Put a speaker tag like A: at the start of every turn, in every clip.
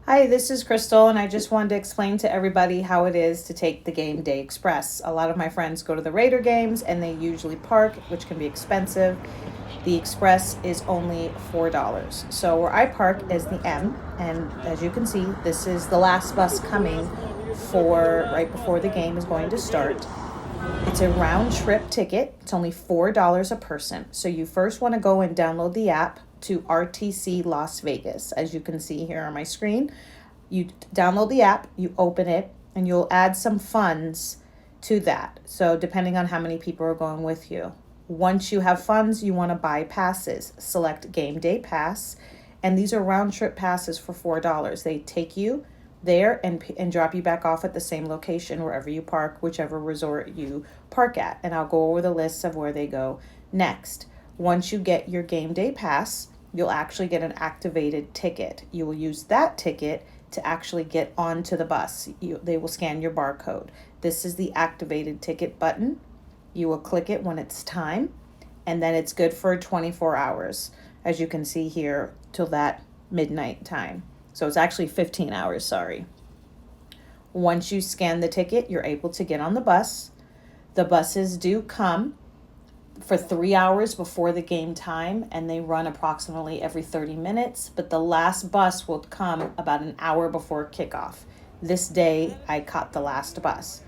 A: Hi, this is Crystal, and I just wanted to explain to everybody how it is to take the Game Day Express. A lot of my friends go to the Raider games and they usually park, which can be expensive. The Express is only $4. So where I park is the M, and as you can see, this is the last bus coming for right before the game is going to start. It's a round trip ticket. It's only $4 a person. So you first want to go and download the app to RTC Las Vegas. As you can see here on my screen, you download the app, you open it, and you'll add some funds to that. So depending on how many people are going with you. Once you have funds, you want to buy passes. Select Game Day Pass, and these are round trip passes for $4. They take you there and drop you back off at the same location wherever you park, whichever resort you park at. And I'll go over the lists of where they go next. Once you get your Game Day Pass, you'll actually get an activated ticket. You will use that ticket to actually get onto the bus. They will scan your barcode. This is the activated ticket button. You will click it when it's time, and then it's good for 24 hours, as you can see here, till that midnight time. So it's actually 15 hours, sorry. Once you scan the ticket, you're able to get on the bus. The buses do come for 3 hours before the game time, and they run approximately every 30 minutes, but the last bus will come about an hour before kickoff. This day, I caught the last bus.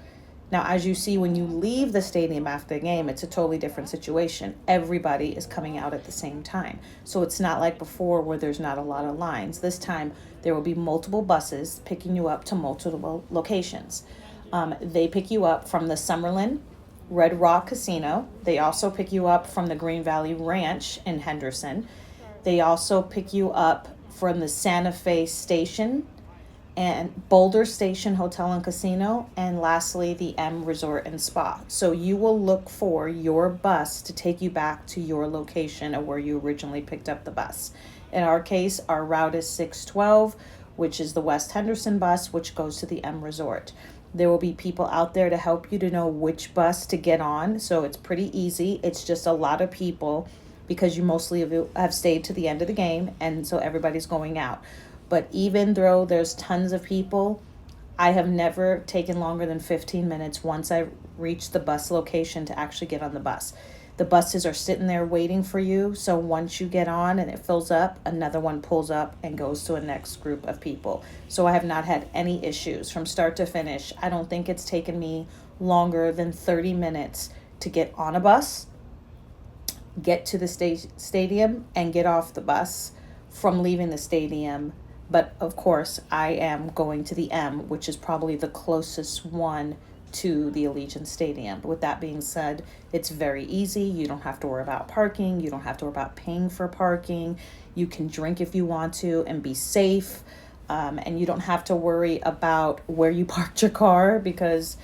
A: Now, as you see, when you leave the stadium after the game, it's a totally different situation. Everybody is coming out at the same time. So it's not like before where there's not a lot of lines. This time, there will be multiple buses picking you up to multiple locations. They pick you up from the Summerlin Red Rock Casino. They also pick you up from the Green Valley Ranch in Henderson. They also pick you up from the Santa Fe Station and Boulder Station Hotel and Casino, and lastly, the M Resort and Spa. So you will look for your bus to take you back to your location of where you originally picked up the bus. In our case, our route is 612, which is the West Henderson bus, which goes to the M Resort. There will be people out there to help you to know which bus to get on, so it's pretty easy. It's just a lot of people because you mostly have stayed to the end of the game, and so everybody's going out. But even though there's tons of people, I have never taken longer than 15 minutes once I reach the bus location to actually get on the bus. The buses are sitting there waiting for you, so once you get on and it fills up, another one pulls up and goes to a next group of people. So I have not had any issues from start to finish. I don't think it's taken me longer than 30 minutes to get on a bus, get to the stadium, and get off the bus from leaving the stadium. But of course, I am going to the M, which is probably the closest one to the Allegiant Stadium. But with that being said, it's very easy. You don't have to worry about parking. You don't have to worry about paying for parking. You can drink if you want to and be safe. And you don't have to worry about where you parked your car, because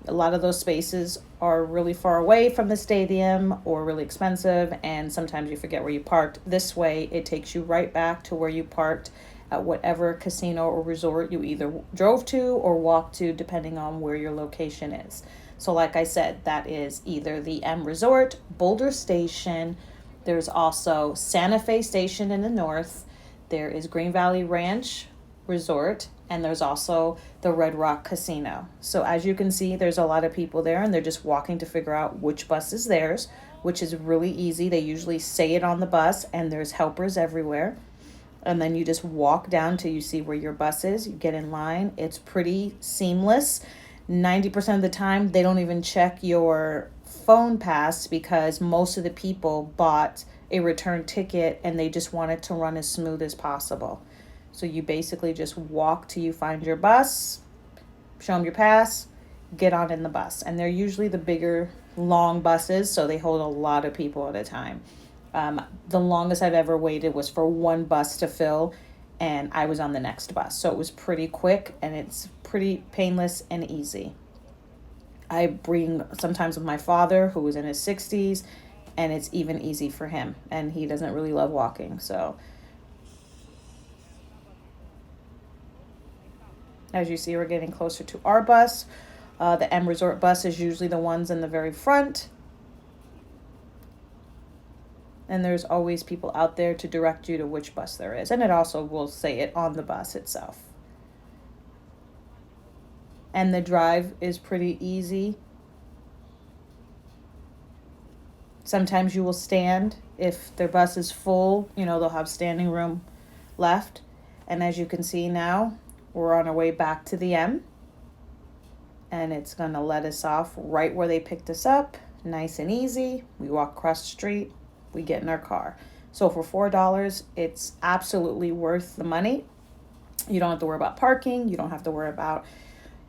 A: a lot of those spaces are really far away from the stadium or really expensive, and sometimes you forget where you parked. This way, it takes you right back to where you parked at whatever casino or resort you either drove to or walked to, depending on where your location is. So like I said, that is either the M Resort, Boulder Station. There's also Santa Fe Station in the north. There is Green Valley Ranch Resort, and there's also the Red Rock Casino. So as you can see, there's a lot of people there, and they're just walking to figure out which bus is theirs, which is really easy. They usually say it on the bus, and there's helpers everywhere. And then you just walk down till you see where your bus is. You get in line. It's pretty seamless. 90% of the time, they don't even check your phone pass because most of the people bought a return ticket and they just want it to run as smooth as possible. So you basically just walk till you find your bus, show them your pass, get on in the bus. And they're usually the bigger, long buses, so they hold a lot of people at a time. The longest I've ever waited was for one bus to fill, and I was on the next bus. So it was pretty quick, and it's pretty painless and easy. I bring sometimes with my father, who is in his 60s, and it's even easy for him, and he doesn't really love walking. So as you see, we're getting closer to our bus. The M Resort bus is usually the ones in the very front. And there's always people out there to direct you to which bus there is. And it also will say it on the bus itself. and the drive is pretty easy. Sometimes you will stand. If their bus is full, they'll have standing room left. And as you can see now, we're on our way back to the M. And it's going to let us off right where they picked us up. Nice and easy. We walk across the street. We get in our car. So for $4, it's absolutely worth the money. You don't have to worry about parking. You don't have to worry about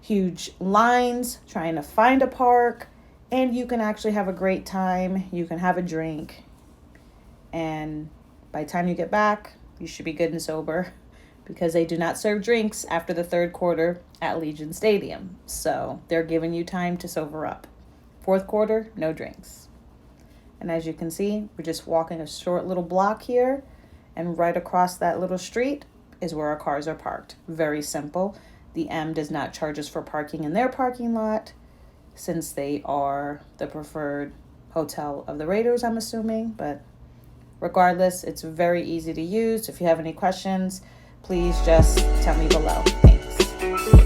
A: huge lines trying to find a park. And you can actually have a great time. You can have a drink. And by the time you get back, you should be good and sober, because they do not serve drinks after the third quarter at Legion Stadium. So they're giving you time to sober up. Fourth quarter, no drinks. And as you can see, we're just walking a short little block here, and right across that little street is where our cars are parked. Very simple. The M does not charge us for parking in their parking lot, since they are the preferred hotel of the Raiders, I'm assuming. But regardless, it's very easy to use. If you have any questions, please just tell me below. Thanks.